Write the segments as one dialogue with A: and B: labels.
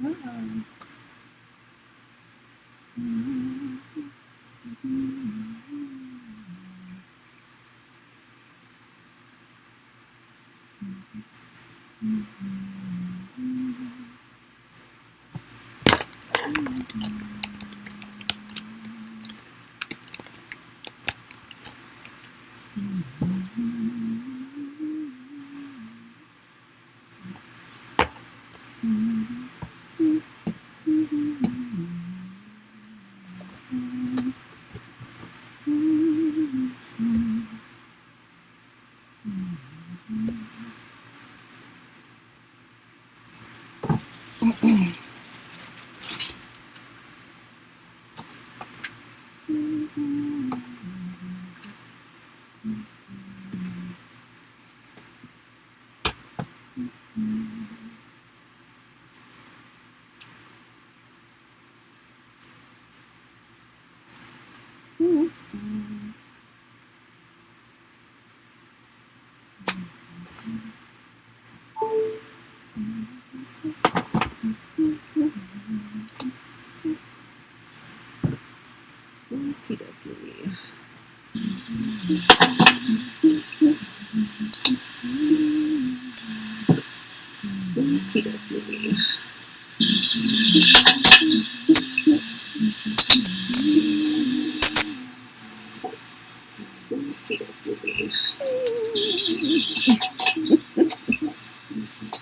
A: Uh-oh.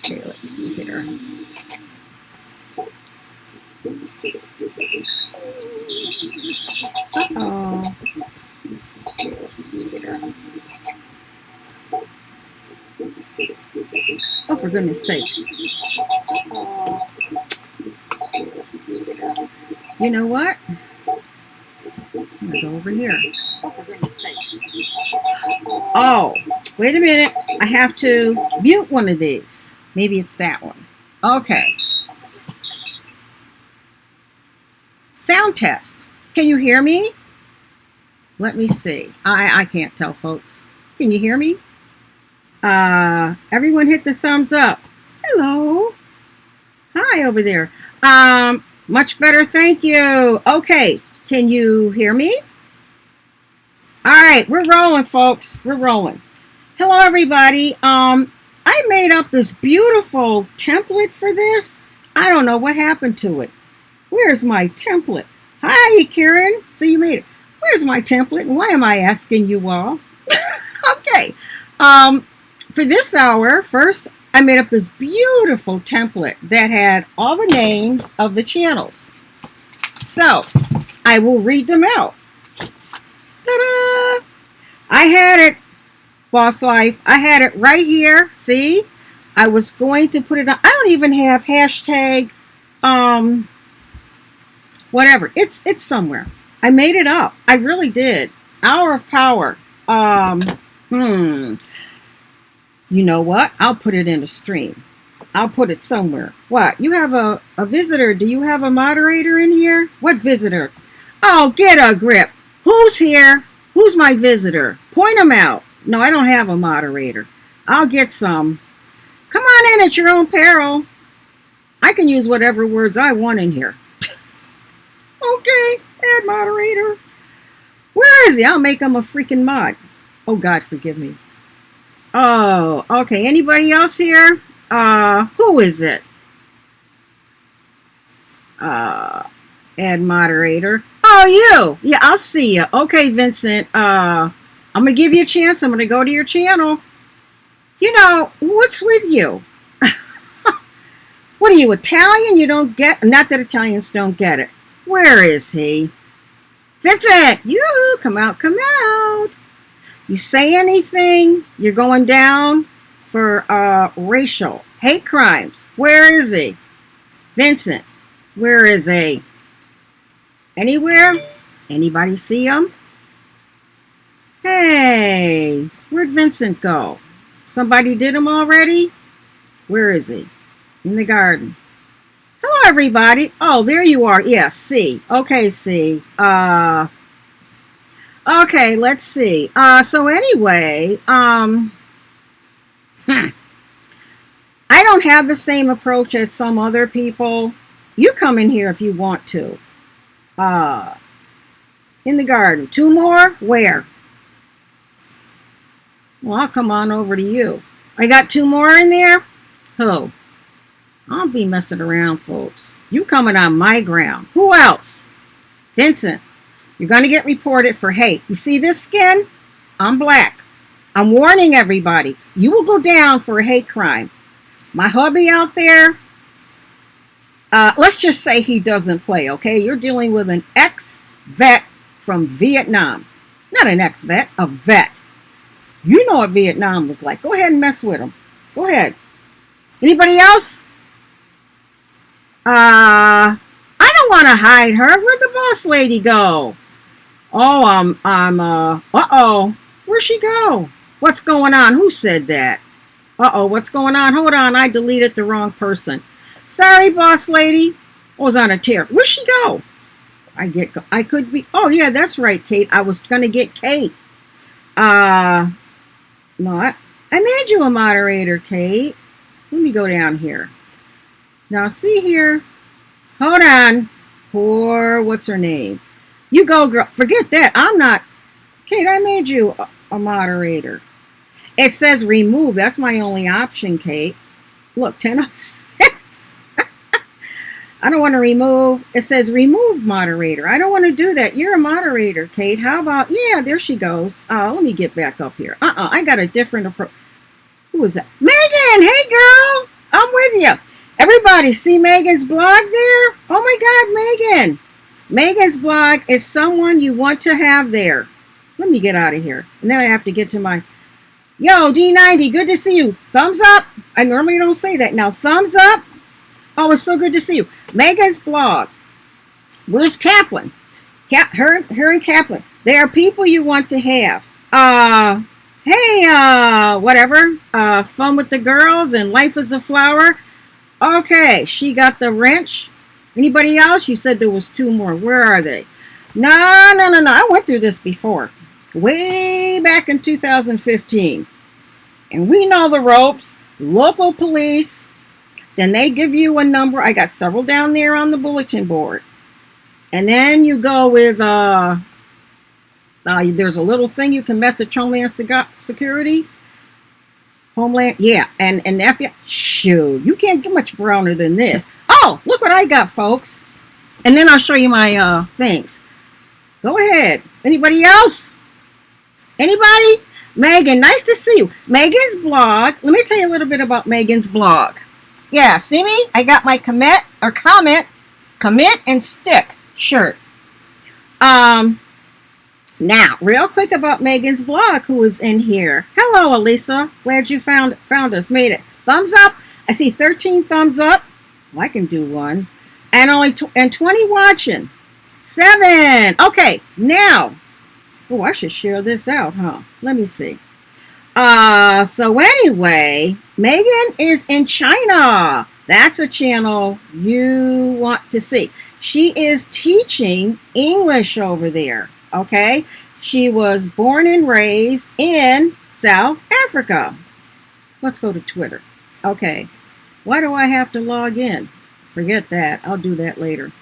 A: Okay, let's see here. Uh-oh. Okay, let's see here. Oh, for goodness sakes. You know what? I'm gonna go over here. Oh, for goodness sakes. Oh, wait a minute. I have to mute one of these. Maybe it's that one. Okay. Sound test. Can you hear me? Let me see. I can't tell, folks. Can you hear me? Everyone hit the thumbs up. Hello. Hi over there. Much better, thank you. Okay, can you hear me? All right, we're rolling, folks. We're rolling. Hello, everybody. I made up this beautiful template for this. I don't know what happened to it. Where's my template? Hi, Karen. See, you made it. Where's my template? And why am I asking you all? Okay. For this hour, first, I made up this beautiful template that had all the names of the channels. So, I will read them out. Ta-da! I had it, Boss Life. I had it right here. See? I was going to put it on. I don't even have hashtag, whatever. It's somewhere. I made it up. I really did. Hour of Power. You know what? I'll put it in a stream. I'll put it somewhere. What? You have a visitor. Do you have a moderator in here? What visitor? Oh, get a grip. Who's here? Who's my visitor? Point them out. No, I don't have a moderator. I'll get some. Come on in at your own peril. I can use whatever words I want in here. Okay, add moderator. Where is he? I'll make him a freaking mod. Oh, God, forgive me. Oh, okay. Anybody else here? Who is it? Add moderator. Oh, you. Yeah, I'll see you. Okay, Vincent. I'm going to give you a chance. I'm going to go to your channel. You know, what's with you? What are you, Italian? You don't get... Not that Italians don't get it. Where is he? Vincent! You come out, come out. You say anything, you're going down for racial hate crimes. Where is he? Vincent, where is he? Anywhere? Anybody see him? Hey, where'd Vincent go? Somebody did him already? Where is he? In the garden. Hello, everybody. Oh, there you are. Yeah, C. Okay, C. Okay, let's see. So anyway, I don't have the same approach as some other people. You come in here if you want to. In the garden. 2 more? Where? Well, I'll come on over to you. I got 2 more in there? Who? I'll be messing around, folks. You coming on my ground. Who else? Vincent. You're going to get reported for hate. You see this skin? I'm black. I'm warning everybody. You will go down for a hate crime. My hubby out there, let's just say he doesn't play, okay? You're dealing with an ex-vet from Vietnam. Not an ex-vet, a vet. You know what Vietnam was like. Go ahead and mess with him. Go ahead. Anybody else? I don't want to hide her. Where'd the boss lady go? Oh, uh-oh. Where'd she go? What's going on? Who said that? Uh-oh, what's going on? Hold on, I deleted the wrong person. Sorry, boss lady. I was on a tear. Where'd she go? I could be. Oh, yeah, that's right, Kate. I was going to get Kate. No, I made you a moderator, Kate. Let me go down here. Now, see here. Hold on. Poor, what's her name? You go, girl. Forget that. I'm not. Kate, I made you a moderator. It says remove. That's my only option, Kate. Look, 10 of 6. I don't want to remove. It says remove moderator. I don't want to do that. You're a moderator, Kate. How about, yeah, there she goes. Let me get back up here. I got a different approach. Who is that? Megan! Hey, girl! I'm with you. Everybody, see Megan's blog there? Oh, my God, Megan. Megan's blog is someone you want to have there. Let me get out of here. And then I have to get to my... Yo, D90, good to see you. Thumbs up. I normally don't say that. Now, thumbs up. Oh, it's so good to see you. Megan's blog. Where's Kaplan? Her and Kaplan. They are people you want to have. Hey, whatever. Fun with the girls and life is a flower. Okay, she got the wrench. Anybody else? You said there was 2 more. Where are they? No. I went through this before. Way back in 2015. And we know the ropes. Local police. Then they give you a number. I got several down there on the bulletin board. And then you go with, there's a little thing you can message Homeland Security. Homeland, yeah. And the FBI. Shoot, you can't get much browner than this. Oh, look what I got, folks. And then I'll show you my things. Go ahead. Anybody else? Anybody? Megan, nice to see you. Megan's blog. Let me tell you a little bit about Megan's blog. Yeah, see me? I got my commit and stick shirt. Now, real quick about Megan's blog, who is in here. Hello, Elisa. Glad you found us. Made it. Thumbs up. I see 13 thumbs up. Well, I can do one. And only 20 watching. 7. Okay, now. Oh, I should share this out, huh? Let me see. So anyway, Megan is in China. That's a channel you want to see. She is teaching English over there, okay? She was born and raised in South Africa. Let's go to Twitter. Okay. Why do I have to log in? Forget that. I'll do that later.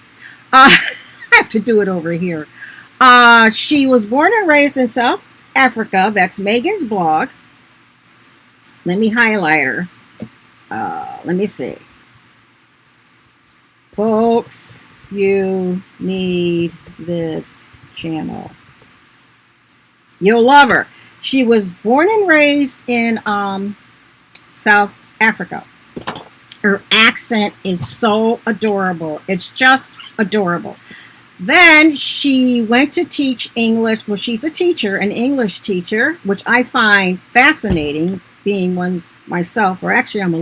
A: I have to do it over here. She was born and raised in South Africa. That's Megan's blog. Let me highlight her. Let me see. Folks, you need this channel. You'll love her. She was born and raised in South Africa. Her accent is so adorable. It's just adorable. Then she went to teach English. Well, she's a teacher, an English teacher, which I find fascinating, being one myself. Or actually, I'm a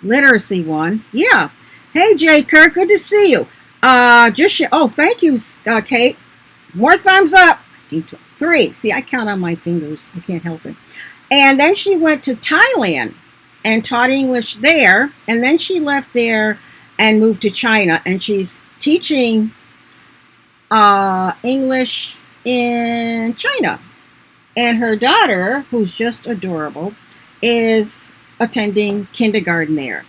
A: literacy one. Yeah. Hey, Jay Kirk, good to see you. Thank you, Kate. More thumbs up. 3. See, I count on my fingers. I can't help it. And then she went to Thailand and taught English there. And then she left there and moved to China. And she's teaching English in China. And her daughter, who's just adorable, is attending kindergarten there.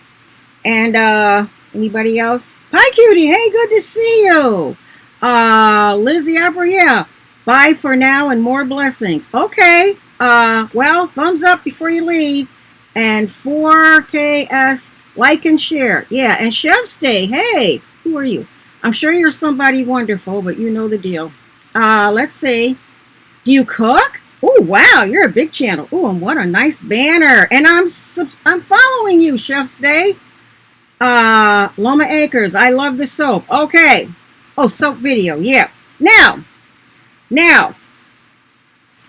A: And anybody else? Hi, cutie. Hey, good to see you. Lizzie Apiary, yeah. Bye for now and more blessings. Okay. Well, thumbs up before you leave. And 4KS, like and share. Yeah, and Chef's Day. Hey, who are you? I'm sure you're somebody wonderful, but you know the deal. Let's see. Do you cook? Oh, wow, you're a big channel. Oh, and what a nice banner. And I'm following you, Chef's Day. Loma Acres, I love the soap. Okay. Oh, soap video, yeah. Now,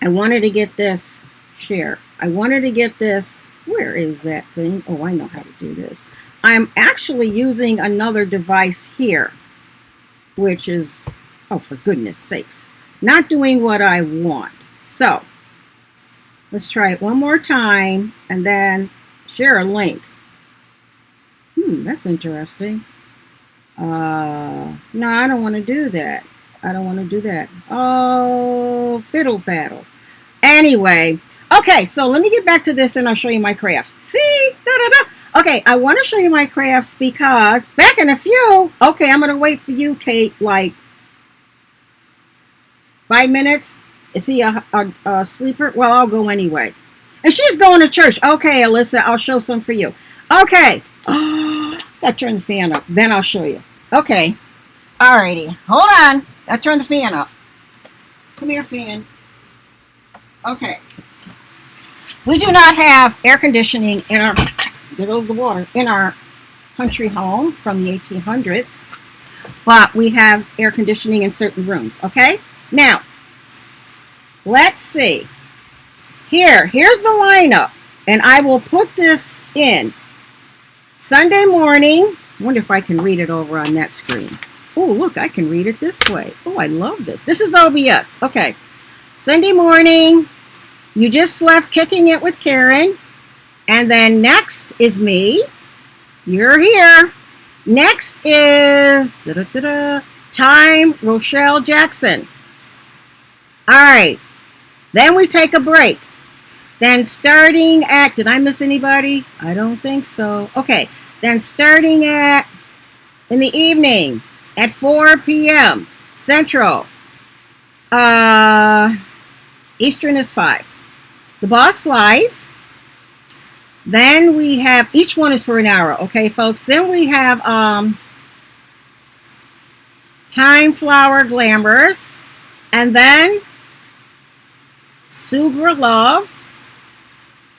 A: I wanted to get this share. I wanted to get this. Where is that thing? Oh, I know how to do this. I'm actually using another device here, which is, oh, for goodness sakes, not doing what I want. So, let's try it one more time and then share a link. That's interesting. No, I don't want to do that. Oh, fiddle faddle. Anyway, okay, so let me get back to this and I'll show you my crafts. See? Da-da-da. Okay, I want to show you my crafts because back in a few, okay, I'm going to wait for you, Kate, like 5 minutes. Is he a sleeper? Well, I'll go anyway. And she's going to church. Okay, Alyssa, I'll show some for you. Okay. Oh, gotta turn the fan up. Then I'll show you. Okay. Alrighty. Hold on. I'll turn the fan up. Come here, fan. Okay. We do not have air conditioning in our, there goes the water, in our country home from the 1800s. But we have air conditioning in certain rooms. Okay? Now, let's see. Here's the lineup. And I will put this in. Sunday morning. I wonder if I can read it over on that screen. Oh, look, I can read it this way. Oh, I love this. This is OBS. Okay. Sunday morning. You just left Kicking It with Karen. And then next is me. You're here. Next is Time Rochelle Jackson. All right. Then we take a break. Then starting at, did I miss anybody? I don't think so. Okay. Then starting at, in the evening, at 4 p.m. Central. Eastern is 5. The Boss Life. Then we have, each one is for an hour, okay, folks? Then we have Time Flower Glamorous. And then Sugra Love.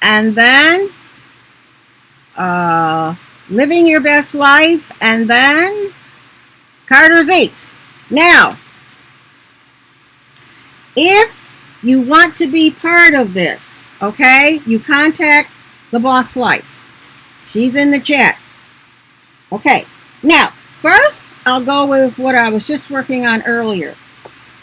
A: And then Living Your Best Life. And then Carter's Eats. Now, if you want to be part of this, okay, you contact the Boss Life. She's in the chat. Okay, now, first, I'll go with what I was just working on earlier.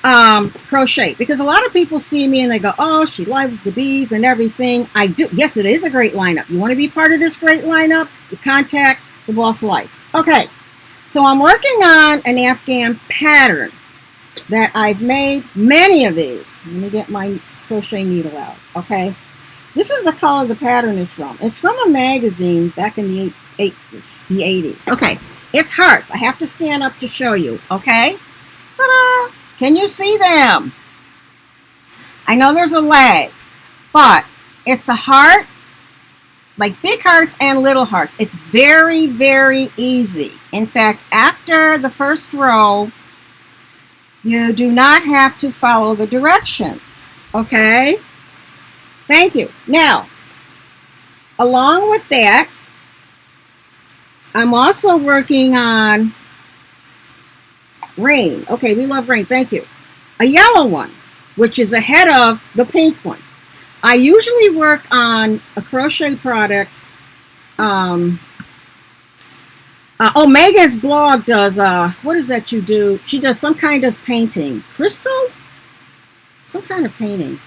A: Crochet, because a lot of people see me and they go, oh, she loves the bees and everything. I do. Yes, it is a great lineup. You want to be part of this great lineup? You contact the Boss Life. Okay, so I'm working on an Afghan pattern that I've made many of these. Let me get my crochet needle out. Okay, this is the color the pattern is from. It's from a magazine back in the 80s. Okay, it's hearts. I have to stand up to show you. Okay, ta-da! Can you see them? I know there's a lag, but it's a heart, like big hearts and little hearts. It's very, very easy. In fact, after the first row, you do not have to follow the directions. Okay? Thank you. Now, along with that, I'm also working on rain. Okay, we love rain. Thank you. A yellow one, which is ahead of the pink one. I usually work on a crochet product. Megan's blog does, what is that you do? She does some kind of painting. Crystal? Some kind of painting.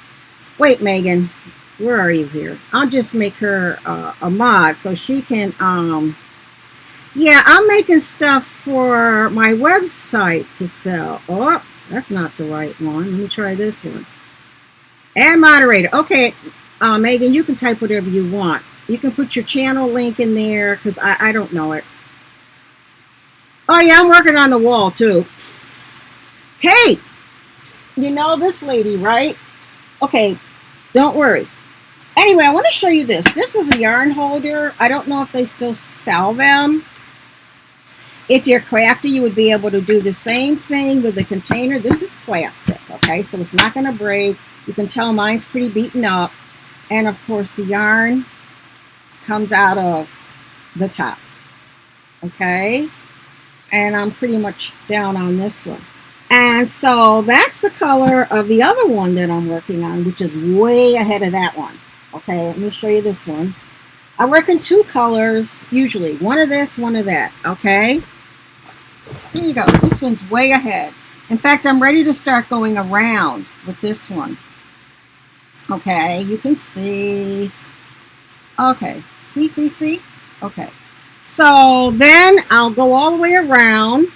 A: Wait, Megan, where are you here? I'll just make her a mod so she can, yeah, I'm making stuff for my website to sell. Oh, that's not the right one. Let me try this one. Add moderator. Okay, Megan, you can type whatever you want. You can put your channel link in there because I don't know it. Oh yeah, I'm working on the wall too. Kate, you know this lady, right? Okay, don't worry. Anyway, I want to show you this. This is a yarn holder. I don't know if they still sell them. If you're crafty, you would be able to do the same thing with the container. This is plastic, okay? So it's not going to break. You can tell mine's pretty beaten up. And of course, the yarn comes out of the top, okay? And I'm pretty much down on this one. And so that's the color of the other one that I'm working on, which is way ahead of that one. Okay, let me show you this one. I work in 2 colors, usually. One of this, one of that, okay? Here you go. This one's way ahead. In fact, I'm ready to start going around with this one. Okay, you can see. Okay, see? Okay. So then I'll go all the way around.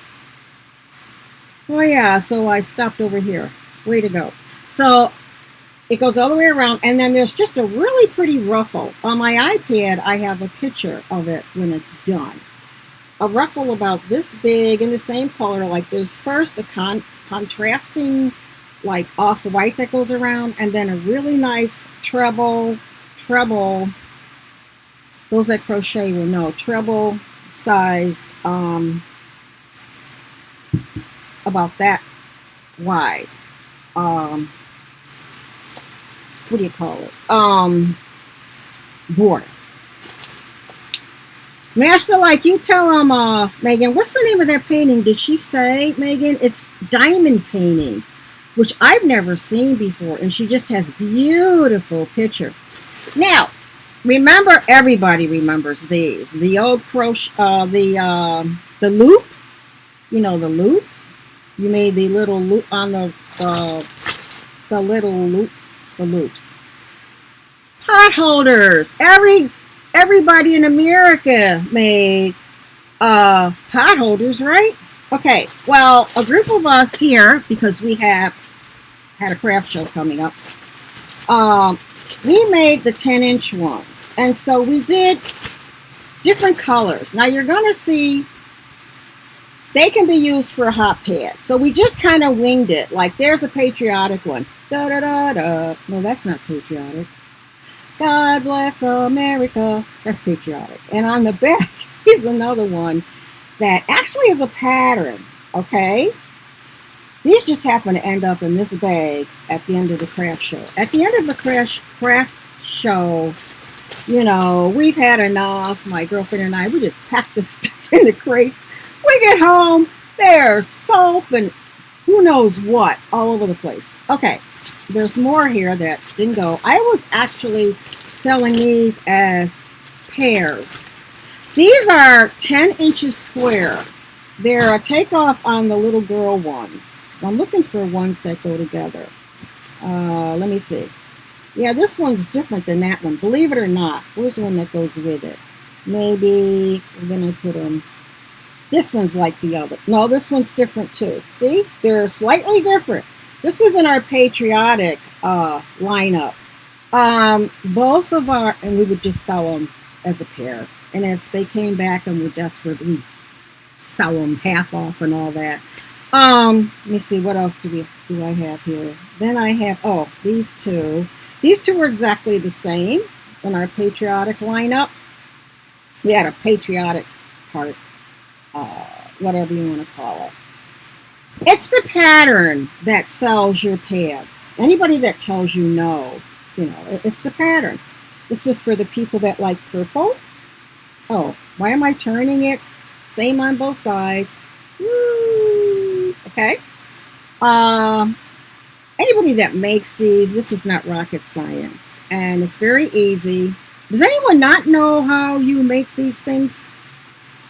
A: Oh yeah, so I stopped over here. Way to go. So it goes all the way around, and then there's just a really pretty ruffle. On my iPad, I have a picture of it when it's done. A ruffle about this big in the same color. Like there's first a contrasting like off-white that goes around, and then a really nice treble. Those that crochet will know. Treble size, about that wide. What do you call it? Border. Smash the like. You tell them, Megan, what's the name of that painting? Did she say, Megan? It's diamond painting, which I've never seen before, and she just has beautiful picture. Now, remember, everybody remembers these. The old crochet, the loop. You know the loop. You made the little loop on the little loop. The loops. Pot holders. Everybody in America made pot holders, right? Okay, well, a group of us here, because we have had a craft show coming up, we made the 10-inch ones. And so we did different colors. Now you're going to see they can be used for a hot pad. So we just kind of winged it. Like there's a patriotic one. Da da da da. No, that's not patriotic. God bless America. That's patriotic. And on the back is another one that actually is a pattern. Okay. These just happen to end up in this bag at the end of the craft show. At the end of the craft show, you know, we've had enough. My girlfriend and I, we just packed the stuff in the crates. We get home, there's soap and who knows what all over the place. Okay, there's more here that didn't go. I was actually selling these as pairs. These are 10 inches square. They're a takeoff on the little girl ones. I'm looking for ones that go together. Let me see. Yeah, this one's different than that one. Believe it or not. Where's the one that goes with it? Maybe we're going to put them. This one's like the other. No, this one's different too. See? They're slightly different. This was in our patriotic lineup. Both of our, and we would just sell them as a pair. And if they came back and were desperate, we'd sell them half off and all that. Let me see, what else do I have here? Then I have, these two. These two were exactly the same in our patriotic lineup. We had a patriotic part. Whatever you want to call it. It's the pattern that sells your pads. Anybody that tells you no, you know, it's the pattern. This was for the people that like purple. Oh, why am I turning it? Same on both sides. Woo. Okay. Anybody that makes these, this is not rocket science. And it's very easy. Does anyone not know how you make these things?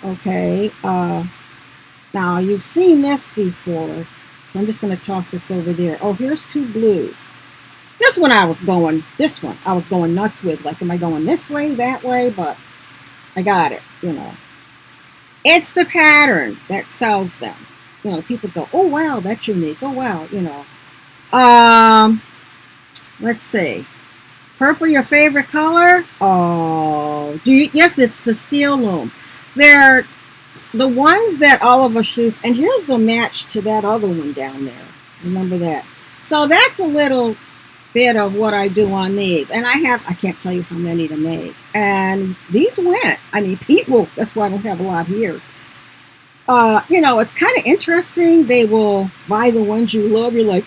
A: Okay, now you've seen this before, so I'm just going to toss this over there. Oh, here's 2 blues. This one I was going nuts with. Like, am I going this way, that way? But I got it, you know. It's the pattern that sells them. You know, people go, oh, wow, that's unique. Oh, wow, you know. Let's see. Purple, your favorite color? Oh, you. Yes, it's the steel loom. They're the ones that all of us use. And here's the match to that other one down there. Remember that. So that's a little bit of what I do on these. And I can't tell you how many to make. And these went. I mean, people, that's why I don't have a lot here. It's kind of interesting. They will buy the ones you love. You're like,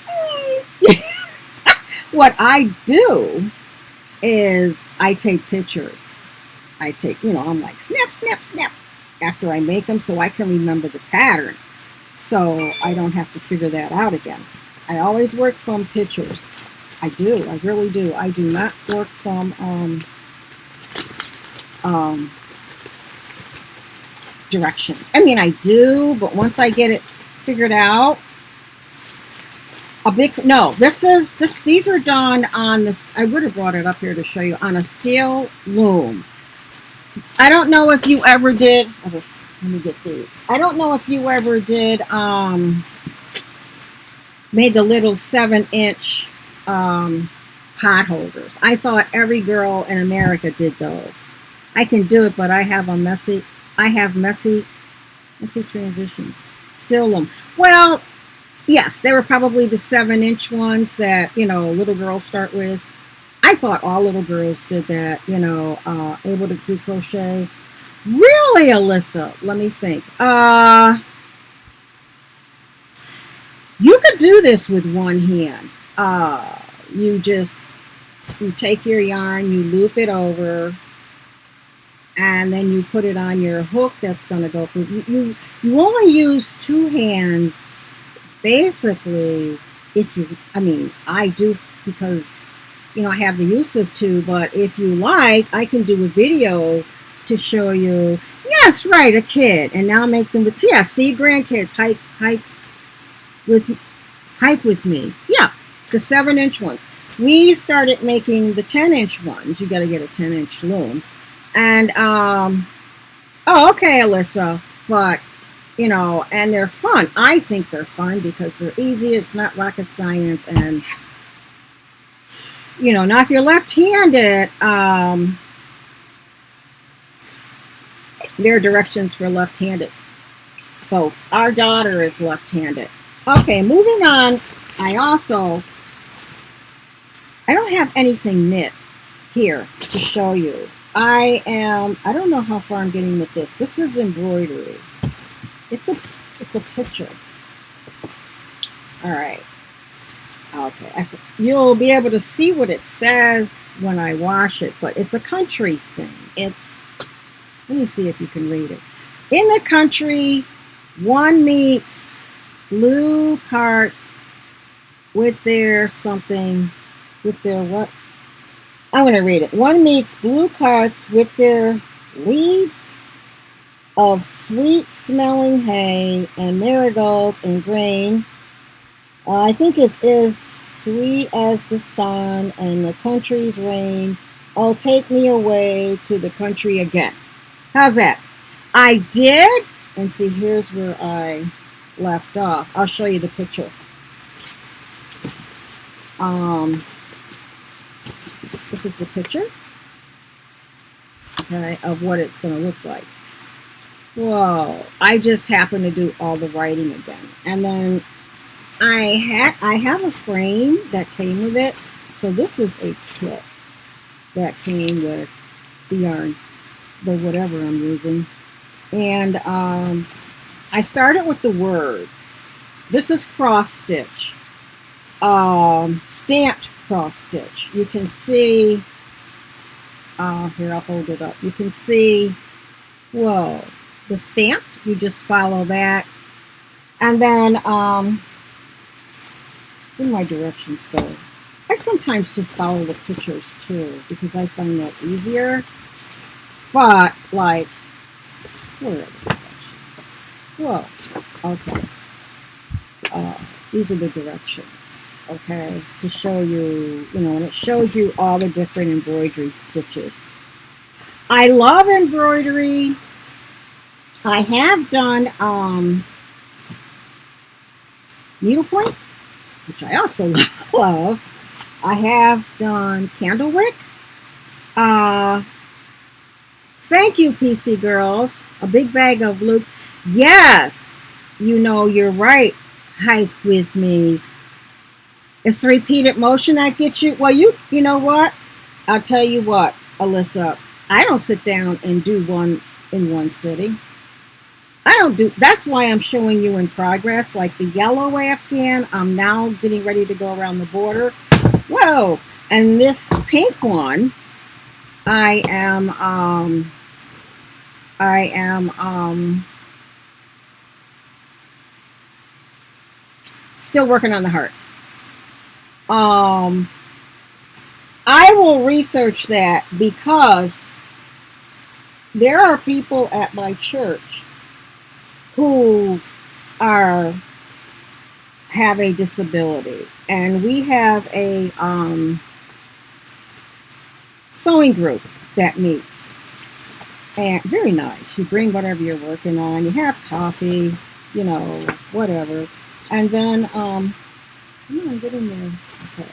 A: What I do is I take pictures. I'm like, snap, snap, snap, after I make them so I can remember the pattern. So I don't have to figure that out again. I always work from pictures. I do. I really do. I do not work from directions. I mean, I do, but once I get it figured out, these are done on this. I would have brought it up here to show you on a steel loom. I don't know if you ever did. Let me get these. I don't know if you ever did made the little 7-inch pot holders. I thought every girl in America did those. I can do it, but I have messy transitions. Steel loom. Well, yes, they were probably the 7-inch ones that, little girls start with. I thought all little girls did that, able to do crochet. Really, Alyssa? Let me think. You could do this with one hand. You take your yarn, you loop it over, and then you put it on your hook that's going to go through. You only use two hands, basically, I do because, I have the use of two, but if you like, I can do a video to show you. Yes, right, a kid, and now make them with, see, grandkids, hike with me. Yeah, the 7-inch ones. We started making the 10-inch ones. You got to get a 10-inch loom. And, okay, Alyssa, but, and they're fun. I think they're fun because they're easy. It's not rocket science. And, now if you're left-handed, there are directions for left-handed folks. Our daughter is left-handed. Okay, moving on. I don't have anything knit here to show you. I don't know how far I'm getting with this. This is embroidery. It's a picture. All right. Okay. You'll be able to see what it says when I wash it, but it's a country thing. Let me see if you can read it. In the country, one meets blue carts with their what? I'm going to read it. One meets blue carts with their leads of sweet-smelling hay and marigolds and grain. I think it's as sweet as the sun and the country's rain. Oh, take me away to the country again. How's that? I did. And see, here's where I left off. I'll show you the picture. This is the picture, okay, of what it's going to look like. Whoa, I just happened to do all the writing again. And then I have a frame that came with it. So this is a kit that came with the yarn, the whatever I'm using. And I started with the words. This is cross stitch, stamped cross stitch. You can see, here, I'll hold it up. You can see, whoa, the stamp, you just follow that. And then, where do my directions go? I sometimes just follow the pictures too, because I find that easier. But, like, where are the directions? Whoa, okay. These are the directions. Okay, to show you, and it shows you all the different embroidery stitches. I love embroidery. I have done needlepoint, which I also love. I have done candlewick. Thank you, PC girls. A big bag of loops. Yes, you're right. Hike with me. It's the repeated motion that gets you. Well, you know what? I'll tell you what, Alyssa. I don't sit down and do one in one sitting. I don't do. That's why I'm showing you in progress. Like the yellow Afghan, I'm now getting ready to go around the border. Whoa! And this pink one, I am. I am still working on the hearts. I will research that because there are people at my church who have a disability, and we have a sewing group that meets, and very nice. You bring whatever you're working on, you have coffee, whatever, and then get in there. Okay.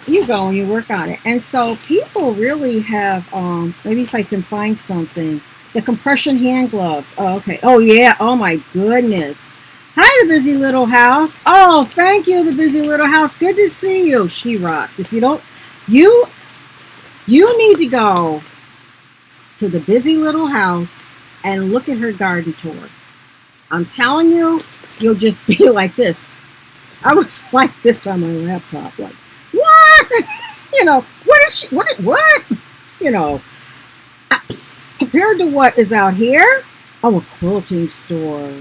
A: You go and you work on it. And so people really have, maybe if I can find something, the compression hand gloves. Oh, okay. Oh, yeah. Oh, my goodness. Hi, the busy little house. Oh, thank you, the busy little house. Good to see you. She rocks. If you don't, you need to go to the busy little house and look at her garden tour. I'm telling you, you'll just be like this. I was like this on my laptop, like, what? What is she? What? Compared to what is out here? Oh, a quilting store.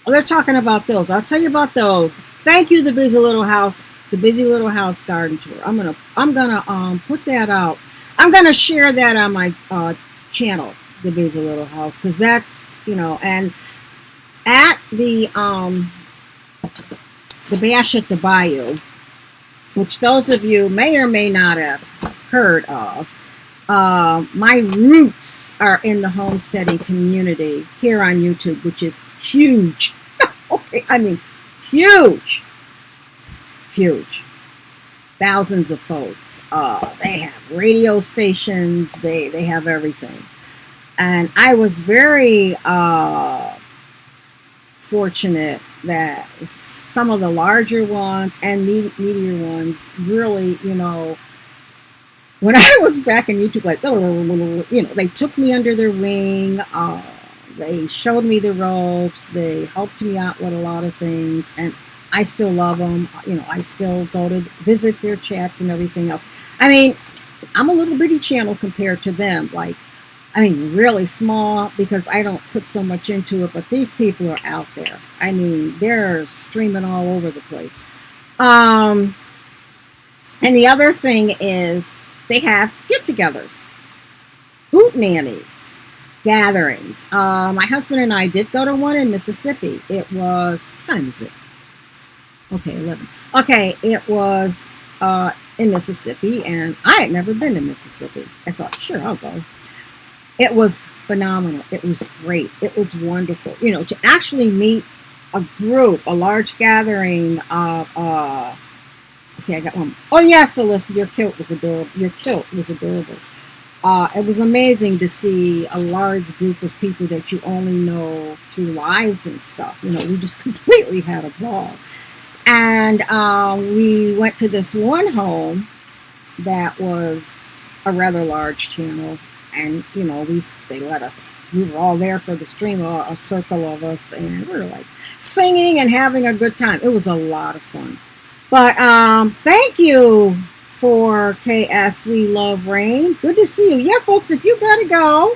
A: Oh, they're talking about those. I'll tell you about those. Thank you, the busy little house garden tour. I'm gonna put that out. I'm gonna share that on my channel, the busy little house, because that's and at the bash at the bayou, which those of you may or may not have heard of. My roots are in the homesteading community here on YouTube, which is huge. Okay, I mean, huge. Thousands of folks. They have radio stations. They have everything. And I was very fortunate that some of the larger ones and meatier ones really, when I was back in YouTube, like, they took me under their wing. They showed me the ropes. They helped me out with a lot of things. And I still love them. I still go to visit their chats and everything else. I mean, I'm a little bitty channel compared to them. Really small because I don't put so much into it, but these people are out there. I mean, they're streaming all over the place. And the other thing is they have get-togethers, hoot nannies, gatherings. My husband and I did go to one in Mississippi. It was, what time is it? Okay, 11. Okay, it was in Mississippi, and I had never been to Mississippi. I thought, sure, I'll go. It was phenomenal. It was great. It was wonderful. To actually meet a group, a large gathering of, okay, I got one. Oh, yes, Alyssa, your kilt was adorable. It was amazing to see a large group of people that you only know through lives and stuff. We just completely had a ball. And we went to this one home that was a rather large channel. And, they let us, we were all there for the stream, a circle of us, and we were like singing and having a good time. It was a lot of fun. But thank you for KS We Love Rain. Good to see you. Yeah, folks, if you got to go.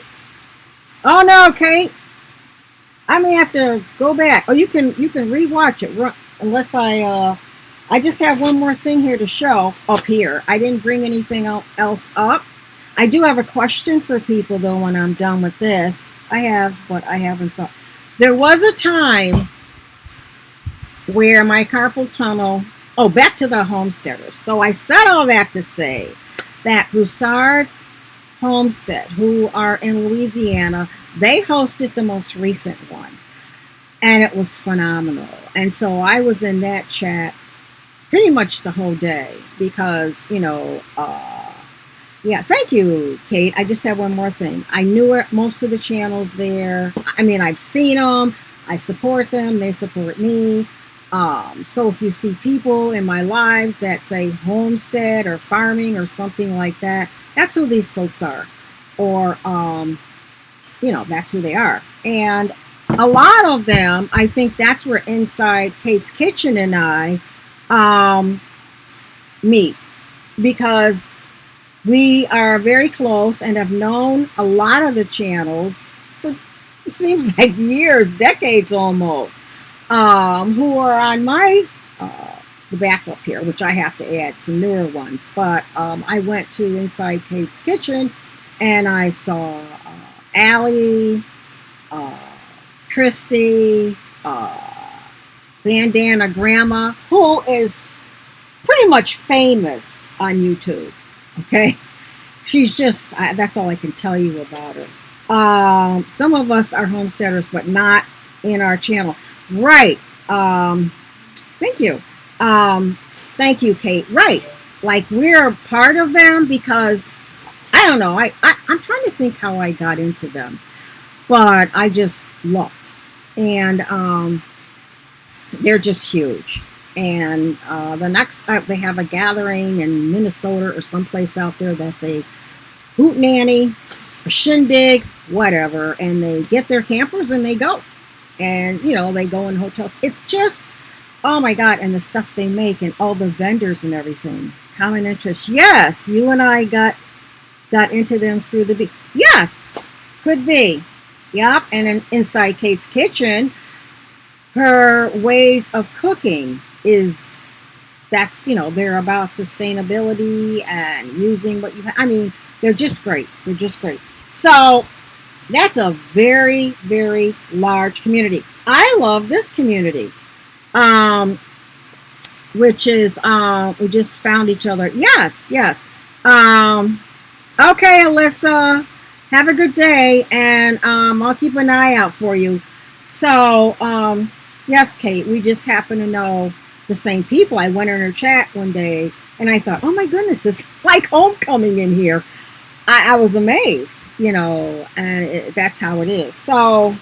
A: Oh, no, Kate. I may have to go back. Oh, you can rewatch it. Unless I just have one more thing here to show up here. I didn't bring anything else up. I do have a question for people, though, when I'm done with this. I have, but I haven't thought. There was a time where my carpal tunnel... Oh, back to the homesteaders. So I said all that to say that Broussard's Homestead, who are in Louisiana, they hosted the most recent one. And it was phenomenal. And so I was in that chat pretty much the whole day because, Yeah, thank you, Kate. I just have one more thing. I knew most of the channels there. I mean, I've seen them. I support them. They support me. So if you see people in my lives that say homestead or farming or something like that, that's who these folks are. Or, that's who they are. And a lot of them, I think that's where Inside Kate's Kitchen and I meet, because we are very close and have known a lot of the channels for, seems like years, decades almost, who are on my the backup here, which I have to add some newer ones. But I went to Inside Kate's Kitchen and I saw Allie, uh, Christy, Bandana Grandma, who is pretty much famous on YouTube. Okay, she's just, that's all I can tell you about her. Some of us are homesteaders, but not in our channel. Right. Thank you. Thank you, Kate. Right. Like, we're part of them because, I don't know, I'm trying to think how I got into them, but I just looked. And they're just huge. And the next, they have a gathering in Minnesota or someplace out there that's a hoot nanny, a shindig, whatever. And they get their campers and they go. And, they go in hotels. It's just, oh my God. And the stuff they make and all the vendors and everything. Common interest. Yes, you and I got into them through the bee. Yes, could be. Yep. And Inside Kate's Kitchen, her ways of cooking is, they're about sustainability and using what you have. I mean, they're just great. They're just great. So that's a very, very large community. I love this community, which is, we just found each other. Yes, yes. Okay, Alyssa, have a good day, and I'll keep an eye out for you. So, yes, Kate, we just happen to know the same people. I went in her chat one day and I thought, oh my goodness, it's like homecoming in here. I was amazed, and that's how it is. So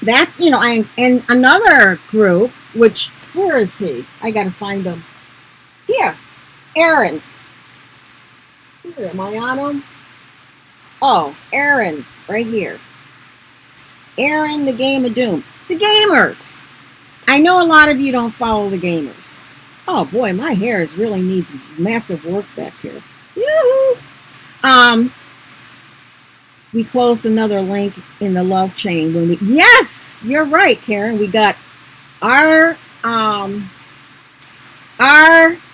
A: that's, and another group, which, where is he? I got to find him. Here, Aaron. Here, am I on him? Oh, Aaron, right here. Aaron, the Game of Doom. The gamers. I know a lot of you don't follow the gamers. Oh boy, my hair really needs massive work back here. Yoo-hoo! We closed another link in the love chain when we, yes, you're right, Karen. We got our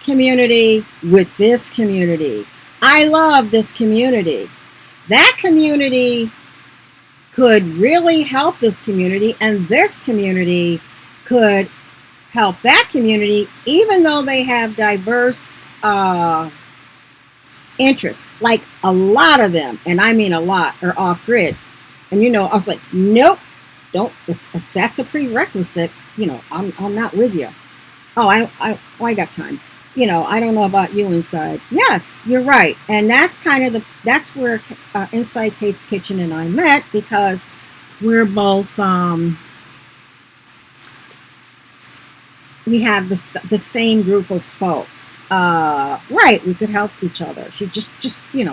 A: community with this community. I love this community. That community could really help this community, and this community could help that community, even though they have diverse interests. Like, a lot of them, and I mean a lot, are off grid. And I was like, nope, don't. If that's a prerequisite, I'm not with you. Oh, I got time. I don't know about you, Inside. Yes, you're right. And that's that's where Inside Kate's Kitchen and I met, because we're both, we have the same group of folks. Right, we could help each other. She just, and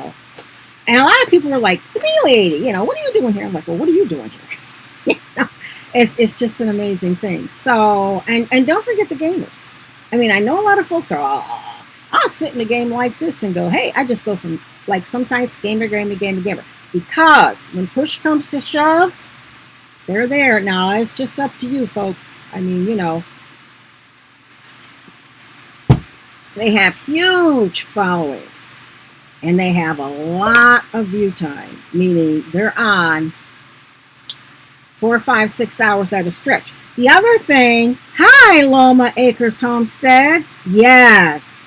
A: a lot of people were like, the lady, what are you doing here? I'm like, well, what are you doing here? It's just an amazing thing. So, and don't forget the gamers. I mean, I know a lot of folks are, I'll sit in a game like this and go, hey, I just go from, like, sometimes gamer. Because when push comes to shove, they're there. Now, it's just up to you, folks. I mean, they have huge followings. And they have a lot of view time, meaning they're on 4, 5, 6 hours at a stretch. The other thing, hi, Loma Acres Homesteads. Yes.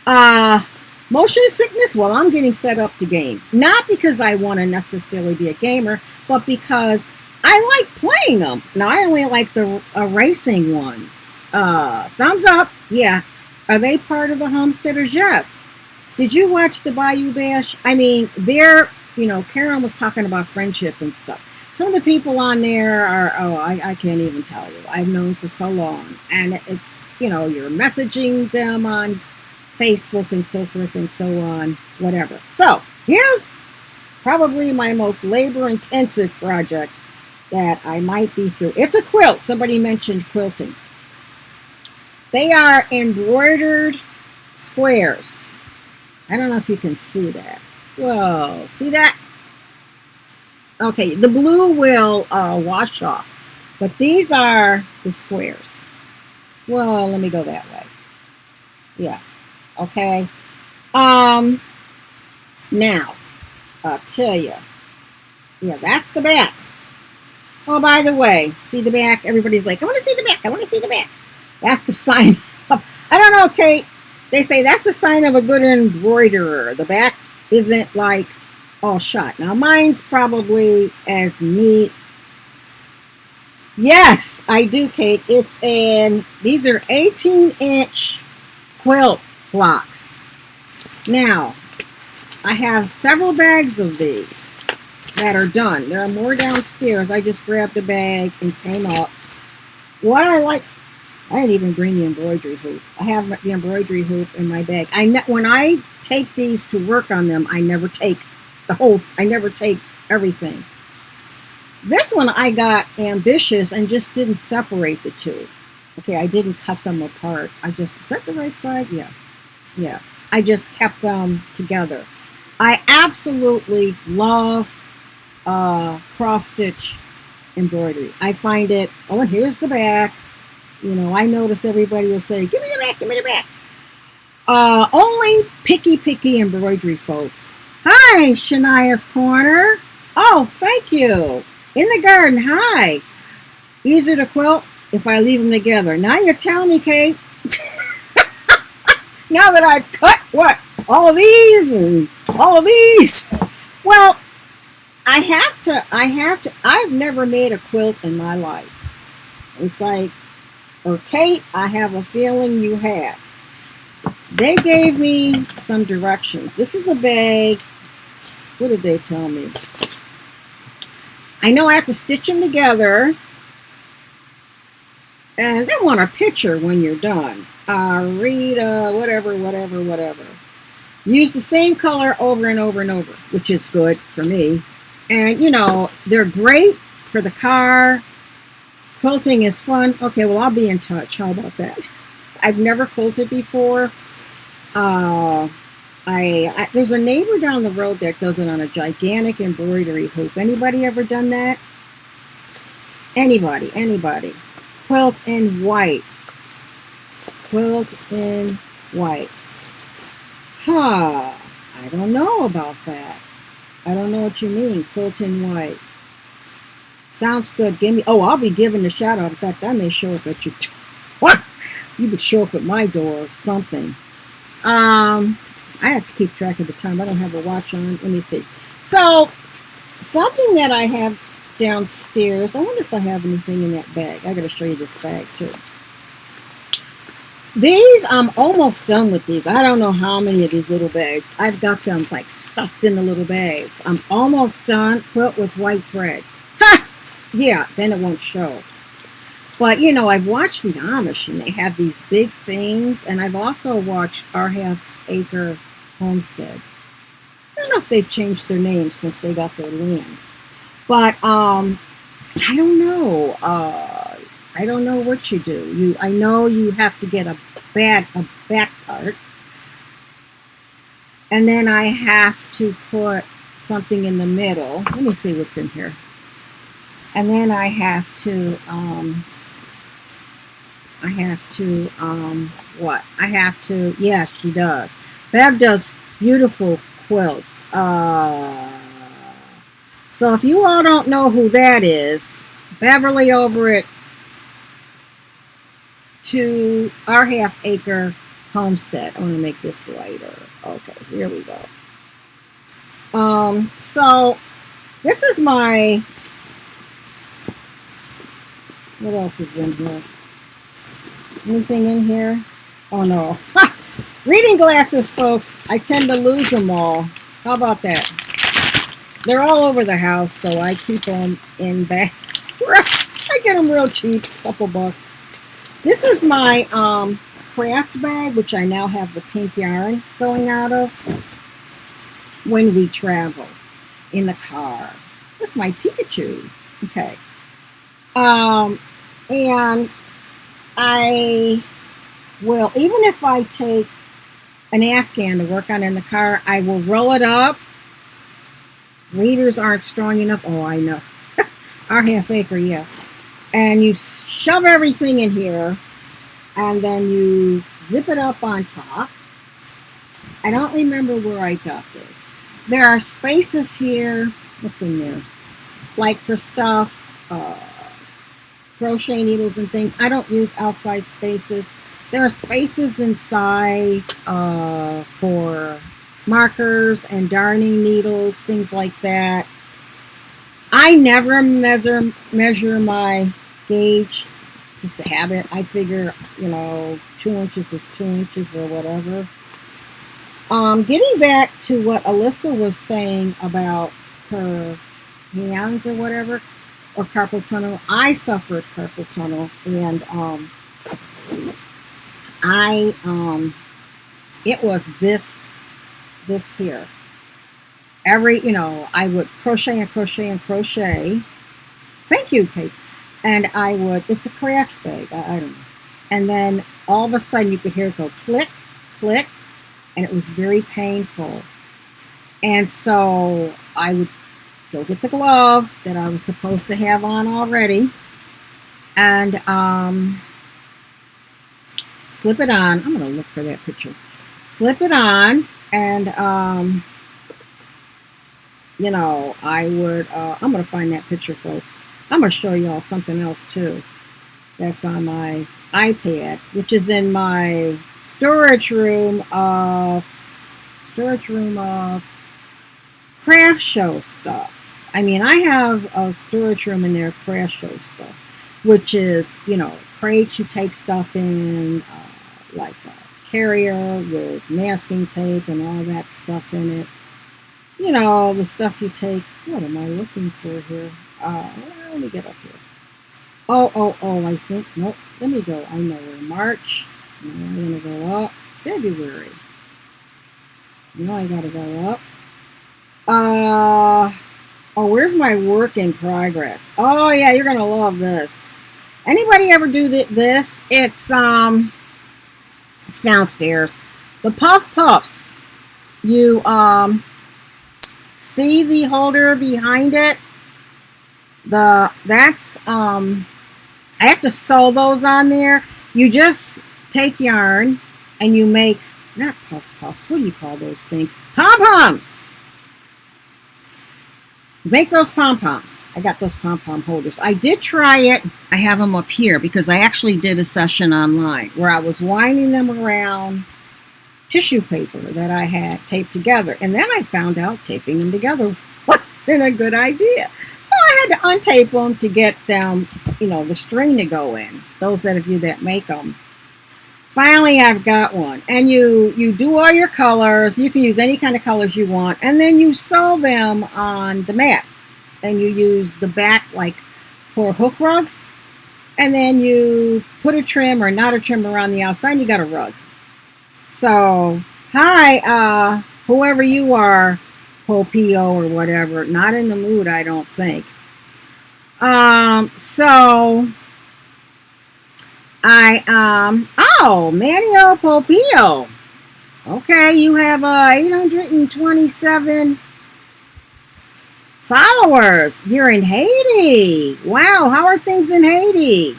A: Motion sickness, well, I'm getting set up to game. Not because I want to necessarily be a gamer, but because I like playing them. Now, I only like the racing ones. Thumbs up. Yeah. Are they part of the homesteaders? Yes. Did you watch the Bayou Bash? I mean, there, Karen was talking about friendship and stuff. Some of the people on there are, I can't even tell you. I've known for so long. And it's, you're messaging them on Facebook and so forth and so on, whatever. So here's probably my most labor-intensive project that I might be through. It's a quilt. Somebody mentioned quilting. They are embroidered squares. I don't know if you can see that. Whoa, see that? Okay, the blue will wash off, but these are the squares. Well, let me go that way. Yeah, okay. Now, I'll tell you. Yeah, that's the back. Oh, by the way, see the back? Everybody's like, I want to see the back. I want to see the back. That's the sign of, I don't know, Kate. They say that's the sign of a good embroiderer. The back isn't like all shot. Now, mine's probably as neat. Yes, I do, Kate. These are 18-inch quilt blocks. Now, I have several bags of these that are done. There are more downstairs. I just grabbed a bag and came up. What I like, I didn't even bring the embroidery hoop. I have the embroidery hoop in my bag. When I take these to work on them, I never take everything. This one I got ambitious and just didn't separate the two. Okay, I didn't cut them apart. Is that the right side? Yeah. I just kept them together. I absolutely love cross-stitch embroidery. I find it, and here's the back. I notice everybody will say, give me the back, give me the back. Only picky embroidery folks. Hi, Shania's Corner. Oh, thank you. In the garden, hi. Easier to quilt if I leave them together. Now you tell me, Kate. Now that I've cut, all of these and all of these. Well, I've never made a quilt in my life. It's like, or Kate, I have a feeling you have. They gave me some directions. This is a bag. What did they tell me? I know I have to stitch them together. And they want a picture when you're done. Read whatever. Use the same color over and over and over, which is good for me. And, they're great for the car. Quilting is fun. Okay, well, I'll be in touch. How about that? I've never quilted before. There's a neighbor down the road that does it on a gigantic embroidery hoop. Anybody ever done that? Anybody. Quilt in white. Huh. I don't know about that. I don't know what you mean, quilt in white. Sounds good. I'll be giving a shout out. In fact, I may show up at your what? You could show up at my door or something. I have to keep track of the time. I don't have a watch on. Let me see. So, something that I have downstairs. I wonder if I have anything in that bag. I got to show you this bag too. These, I'm almost done with these. I don't know how many of these little bags. I've got them like stuffed in the little bags. I'm almost done. Quilt with white thread. Ha! Yeah, then it won't show. But, I've watched the Amish, and they have these big things. And I've also watched Our Half Acre Homestead. I don't know if they've changed their name since they got their land. But, I don't know. I don't know what you do. I know you have to get a back part. And then I have to put something in the middle. Let me see what's in here. And then I have to, yeah, she does. Bev does beautiful quilts. So if you all don't know who that is, Beverly over at to Our Half Acre Homestead. I want to make this lighter. Okay, here we go. So this is my, what else is in here? Anything in here? Oh no. Reading glasses, folks. I tend to lose them all. How about that? They're all over the house, so I keep them in bags. I get them real cheap, couple bucks. This is my craft bag, which I now have the pink yarn going out of when we travel in the car. This is my Pikachu. Okay. And I will, even if I take an Afghan to work on in the car, I will roll it up. Readers aren't strong enough. Oh, I know. Our half acre, yeah. And you shove everything in here, and then you zip it up on top. I don't remember where I got this. There are spaces here. What's in there? Like for stuff, crochet needles and things. I don't use outside spaces. There are spaces inside for markers and darning needles, things like that. I never measure my gauge, just a habit. I figure, 2 inches is 2 inches or whatever. Getting back to what Alyssa was saying about her hands or whatever, or carpal tunnel. I suffered carpal tunnel, and it was this here. I would crochet and crochet and crochet. Thank you, Kate. And it's a craft bag, I don't know. And then all of a sudden you could hear it go click, click, and it was very painful. And so I would go get the glove that I was supposed to have on already and slip it on. I'm going to look for that picture. Slip it on, and I would, I'm going to find that picture, folks. I'm going to show you all something else too that's on my iPad, which is in my storage room of craft show stuff. I mean, I have a storage room in there of craft show stuff, which is, crates you take stuff in, like a carrier with masking tape and all that stuff in it. The stuff you take. What am I looking for here? Let me get up here. Oh, I think, nope, let me go. I know where. March. No, I'm going to go up. February. No, I got to go up. Where's my work in progress? Oh, yeah, you're going to love this. Anybody ever do this? It's downstairs. The Puff Puffs. You, see the holder behind it? I have to sew those on there. You just take yarn and you make, not puff puffs, what do you call those things? Pom-poms! Make those pom-poms. I got those pom-pom holders. I did try it. I have them up here because I actually did a session online where I was winding them around tissue paper that I had taped together. And then I found out taping them together wasn't a good idea. So I had to untape them to get them, the string to go in. Those of you that make them. Finally, I've got one. And you do all your colors. You can use any kind of colors you want. And then you sew them on the mat. And you use the back like for hook rugs. And then you put a trim or not a trim around the outside and you got a rug. So, hi, whoever you are, Popio or whatever. Not in the mood, I don't think. Manuel Popio. Okay, you have 827 followers. You're in Haiti. Wow, how are things in Haiti?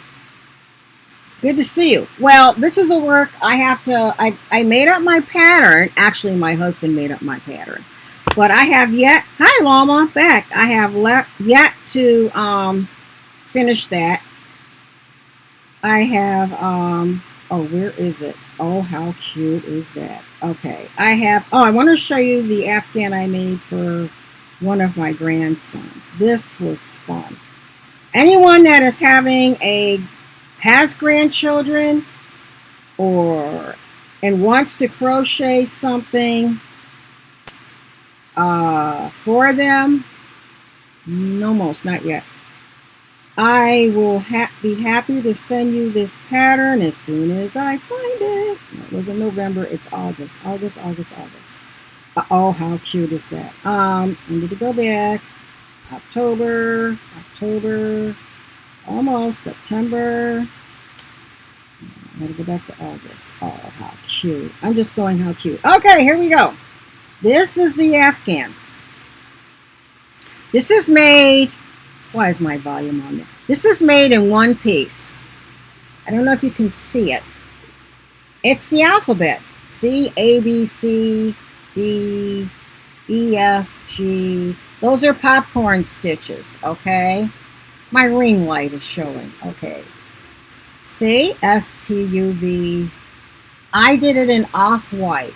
A: Good to see you. Well, this is a work I made up my pattern. Actually, my husband made up my pattern. But I have yet, hi Lama, back. I have yet to finish that. I have, where is it? Oh, how cute is that? Okay, I want to show you the Afghan I made for one of my grandsons. This was fun. Anyone that is has grandchildren or and wants to crochet something for them, no, most not yet. I will be happy to send you this pattern as soon as I find it. It was in November. It's August. Oh, how cute is that? I need to go back. October, almost September. I gotta go back to August. Oh, how cute. I'm just going, how cute. Okay, here we go. This is the Afghan. This is made, why is my volume on there? This is made in one piece. I don't know if you can see it. It's the alphabet. C, A, B, C, D, E, F, G. Those are popcorn stitches, okay? My ring light is showing, okay. See, S-T-U-V. I did it in off-white.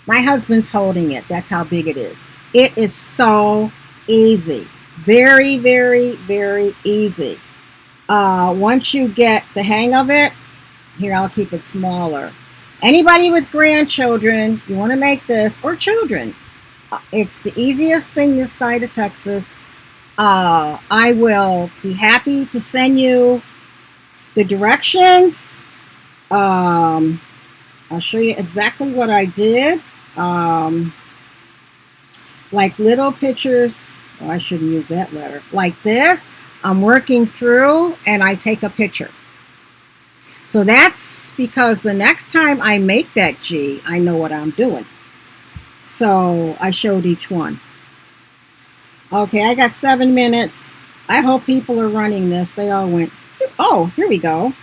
A: My husband's holding it. That's how big it is. It is so easy. Very, very, very easy. Once you get the hang of it, here, I'll keep it smaller. Anybody with grandchildren, you want to make this, or children, it's the easiest thing this side of Texas. I will be happy to send you the directions. I'll show you exactly what I did. Like little pictures. Oh, I shouldn't use that letter. Like this, I'm working through and I take a picture. So that's because the next time I make that G, I know what I'm doing. So I showed each one. Okay, I got 7 minutes. I hope people are running this. They all went, oh, here we go.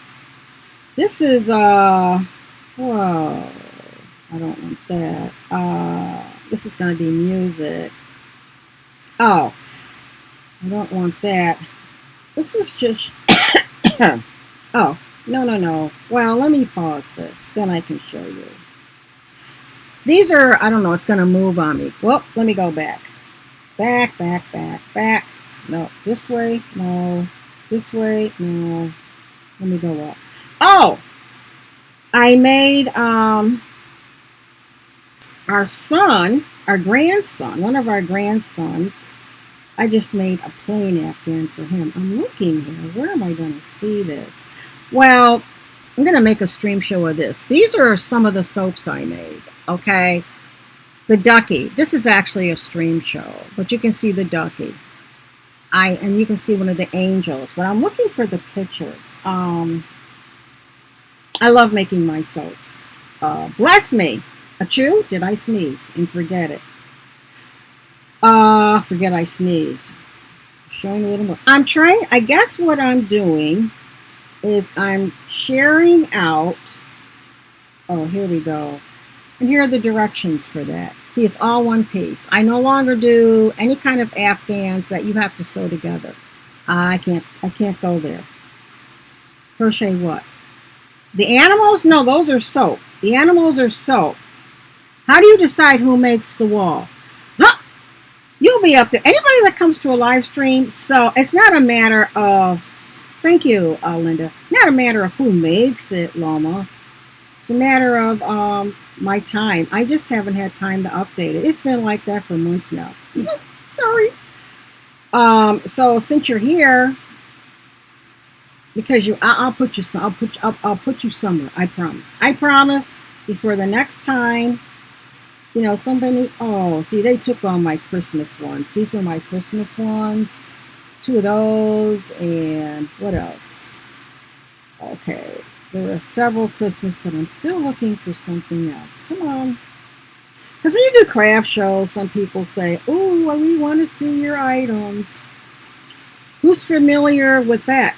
A: This is, whoa, I don't want that. This is going to be music. Oh, I don't want that. This is just, oh, no. Well, let me pause this. Then I can show you. These are, I don't know, it's going to move on me. Well, let me go back. Back. No, this way, no. This way, no. Let me go up. Oh, I made our son, our grandson, one of our grandsons, I just made a plain Afghan for him. I'm looking here. Where am I going to see this? Well, I'm going to make a stream show of this. These are some of the soaps I made, okay? The ducky. This is actually a stream show, but you can see the ducky. And you can see one of the angels, but I'm looking for the pictures. I love making my soaps. Bless me. Achoo, did I sneeze and forget it? Forget I sneezed. Showing a little more. I'm trying, I guess what I'm doing is I'm sharing out. Oh, here we go. And here are the directions for that. See, it's all one piece. I no longer do any kind of Afghans that you have to sew together. I can't go there. Crochet what? The animals? No, those are soap. The animals are soap. How do you decide who makes the wall? Huh? You'll be up there. Anybody that comes to a live stream, so it's not a matter of, thank you, Linda, not a matter of who makes it, Loma. It's a matter of my time. I just haven't had time to update it. It's been like that for months now. Sorry. So since you're here, because I'll put you somewhere. I promise. I promise. Before the next time, you know, somebody. Oh, see, they took all my Christmas ones. These were my Christmas ones. 2 of those, and what else? Okay. There are several Christmas, but I'm still looking for something else. Come on. Because when you do craft shows, some people say, "Oh, well, we want to see your items." Who's familiar with that?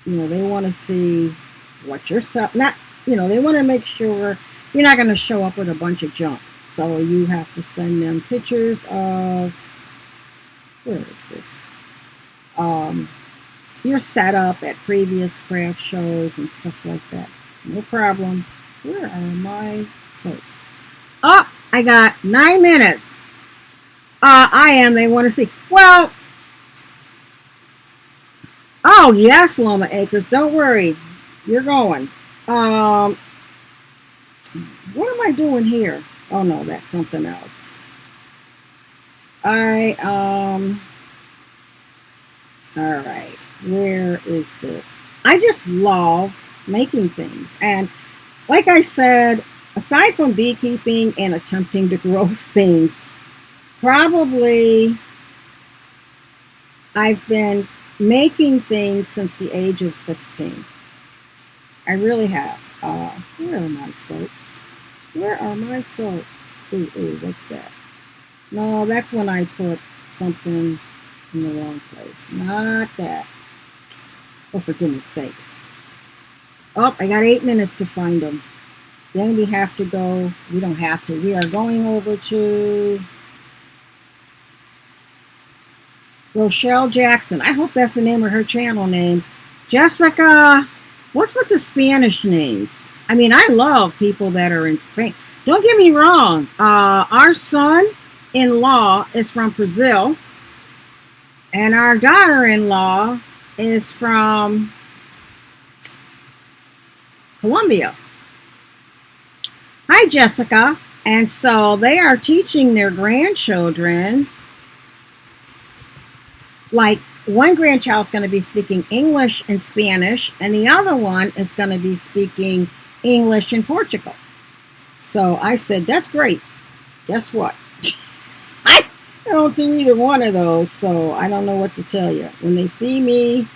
A: You know, they want to see what you're selling. Not, you know, they want to make sure you're not going to show up with a bunch of junk. So you have to send them pictures of, where is this? Your setup at previous craft shows and stuff like that. No problem. Where are my soaps? Oh, I got 9 minutes. They want to see. Well, oh yes, Loma Acres. Don't worry. You're going. What am I doing here? Oh no, that's something else. All right, where is this? I just love making things. And like I said, aside from beekeeping and attempting to grow things, probably I've been making things since the age of 16. I really have. Where are my soaps? Where are my soaps? Ooh, what's that? No, that's when I put something in the wrong place. Not that. Oh, for goodness sakes. Oh, I got 8 minutes to find them. Then we have to go. We don't have to. We are going over to Rochelle Jackson. I hope that's the name of her channel name. Jessica. What's with the Spanish names? I mean, I love people that are in Spain. Don't get me wrong. Our son-in-law is from Brazil. And our daughter-in-law is from Colombia. Hi, Jessica. And so they are teaching their grandchildren, like one grandchild is going to be speaking English and Spanish, and the other one is going to be speaking English and Portugal. So I said, that's great. Guess what? I don't do either one of those, so I don't know what to tell you. When they see me,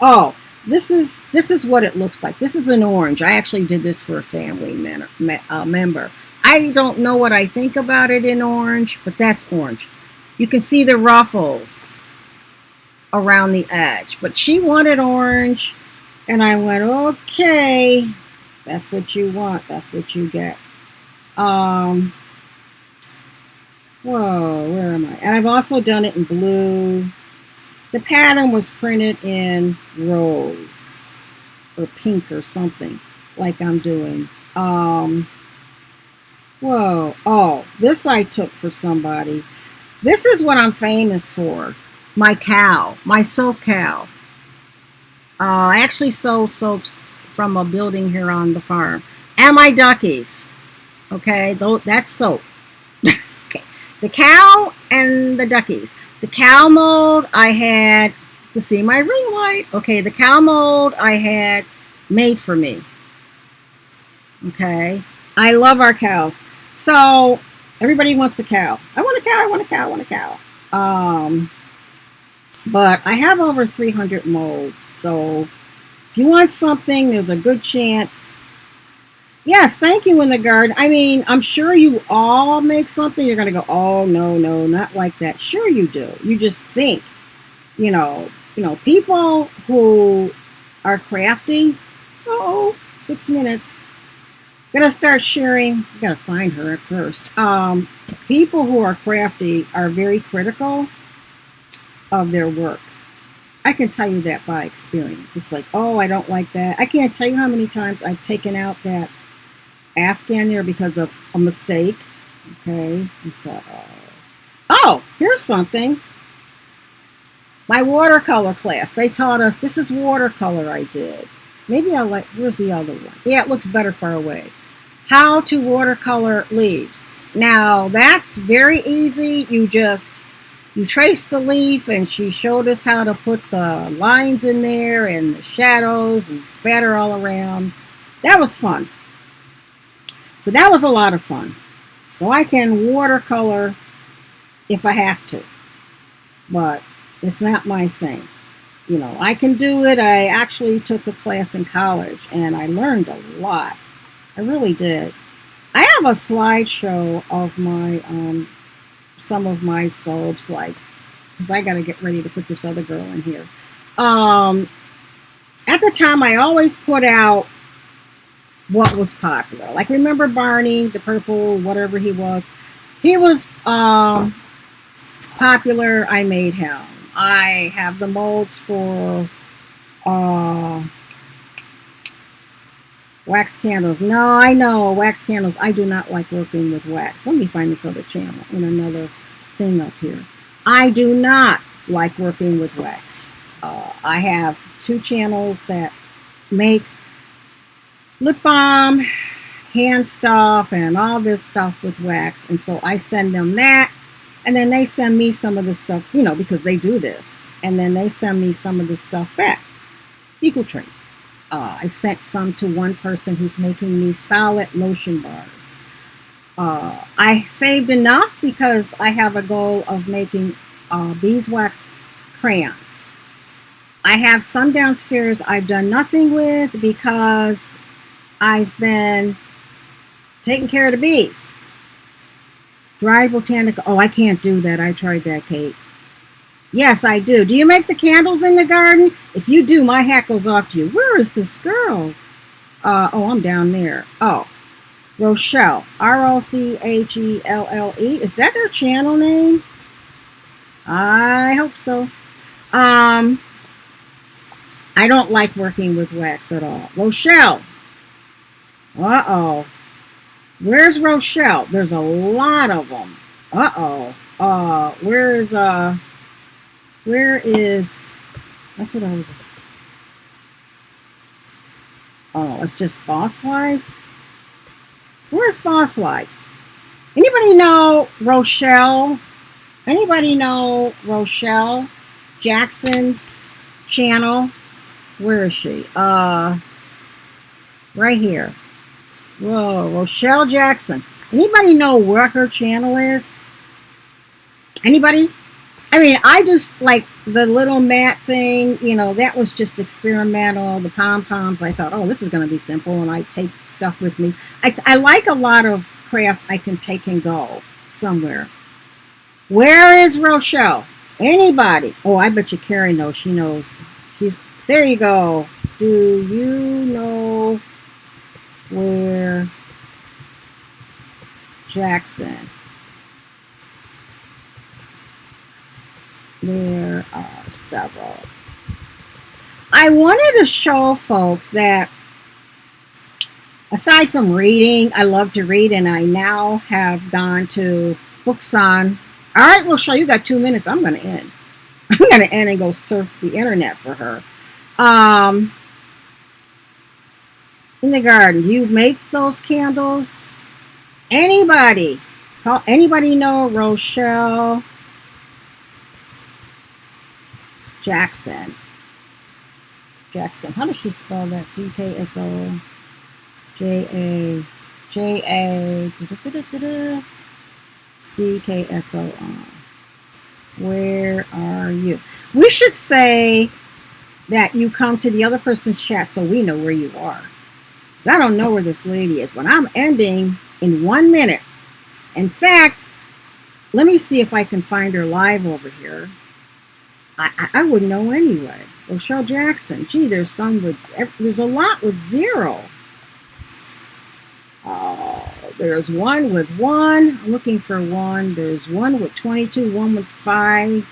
A: oh, this is what it looks like. This is an orange. I actually did this for a family member. I don't know what I think about it in orange, but that's orange. You can see the ruffles around the edge, but she wanted orange, and I went, okay, that's what you want, that's what you get. Whoa, where am I? And I've also done it in blue. The pattern was printed in rose or pink or something like I'm doing. Whoa, oh, this I took for somebody. This is what I'm famous for. My cow, my soap cow. I actually sold soaps from a building here on the farm. And my duckies. Okay, that's soap. Okay, the cow and the duckies. The cow mold I had, you see my ring light. Okay, the cow mold I had made for me. Okay, I love our cows. So everybody wants a cow. I want a cow, I want a cow, I want a cow. But I have over 300 molds. So if you want something, there's a good chance. Yes, thank you in the garden. I mean, I'm sure you all make something. You're going to go, oh, no, not like that. Sure you do. You just think, you know, people who are crafty. Oh, 6 minutes. Gonna start sharing. Gotta find her at first. People who are crafty are very critical of their work. I can tell you that by experience. It's like, oh, I don't like that. I can't tell you how many times I've taken out that Afghan there because of a mistake. Okay, I thought, oh, here's something. My watercolor class, they taught us, this is watercolor I did. Maybe I'll like, where's the other one? Yeah, it looks better far away. How to watercolor leaves. Now, that's very easy. You trace the leaf, and she showed us how to put the lines in there and the shadows and spatter all around. That was fun. So that was a lot of fun. So I can watercolor if I have to, but it's not my thing. You know, I can do it. I actually took a class in college, and I learned a lot. I really did. I have a slideshow of my some of my soaps, like, because I got to get ready to put this other girl in here. At the time, I always put out what was popular. Like, remember Barney, the purple, whatever he was? He was popular. I made him. I have the molds for wax candles. No, I know, wax candles. I do not like working with wax. Let me find this other channel and another thing up here. I do not like working with wax. I have 2 channels that make lip balm hand stuff and all this stuff with wax. And so I send them that. And then they send me some of the stuff, you know, because they do this. And then they send me some of the stuff back. Equal trade. I sent some to one person who's making me solid lotion bars. I saved enough because I have a goal of making beeswax crayons. I have some downstairs I've done nothing with because I've been taking care of the bees. Dry botanical. Oh, I can't do that. I tried that, Kate. Yes, I do. Do you make the candles in the garden? If you do, my hat goes off to you. Where is this girl? Oh, I'm down there. Oh, Rochelle. Rochelle. Is that her channel name? I hope so. I don't like working with wax at all. Rochelle. Uh-oh. Where's Rochelle? There's a lot of them. Uh-oh. Where is, that's what I was, oh, it's just Boss Life? Where's Boss Life? Anybody know Rochelle? Anybody know Rochelle Jackson's channel? Where is she? Right here. Whoa, Rochelle Jackson. Anybody know where her channel is? Anybody? I mean, I just like the little mat thing, you know, that was just experimental. The pom-poms, I thought, oh, this is going to be simple, and I take stuff with me. I like a lot of crafts I can take and go somewhere. Where is Rochelle? Anybody? Oh, I bet you Carrie knows. She knows. There you go. Do you know where Jackson? There are several. I wanted to show folks that aside from reading, I love to read, and I now have gone to books on. All right, Rochelle, you got 2 minutes. I'm going to end. I'm going to end and go surf the internet for her. In the garden, you make those candles? Anybody? Anybody know Rochelle Jackson? Jackson. How does she spell that? CKSO JA CKSO. Where are you? We should say that you come to the other person's chat so we know where you are. Because I don't know where this lady is, but I'm ending in 1 minute. In fact, let me see if I can find her live over here. I wouldn't know anyway. Rochelle Jackson. Gee, there's a lot with 0. There's one with 1. I'm looking for 1. There's one with 22, one with 5.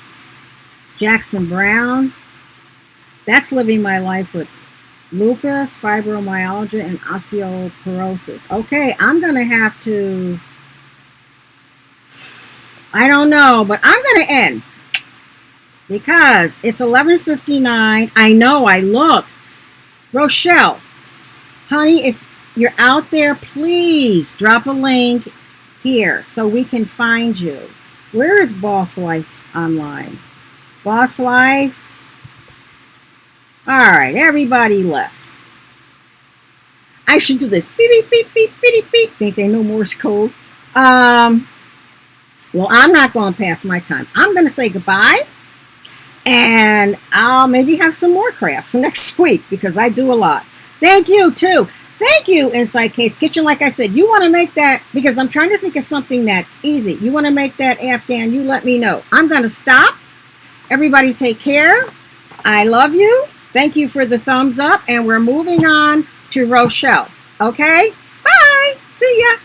A: Jackson Brown. That's living my life with lupus, fibromyalgia, and osteoporosis. Okay, I'm going to have to, I don't know, but I'm going to end because it's 11:59. I know, I looked. Rochelle, honey, if you're out there, please drop a link here so we can find you. Where is Boss Life online? Boss Life? All right, everybody left. I should do this. Beep, beep, beep, beep, beep, beep. Think they know Morse code? Well, I'm not going past my time. I'm going to say goodbye. And I'll maybe have some more crafts next week because I do a lot. Thank you, too. Thank you, Inside Case Kitchen. Like I said, you want to make that, because I'm trying to think of something that's easy. You want to make that Afghan, you let me know. I'm going to stop. Everybody take care. I love you. Thank you for the thumbs up. And we're moving on to Rochelle. Okay? Bye. See ya.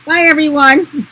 A: Bye, everyone.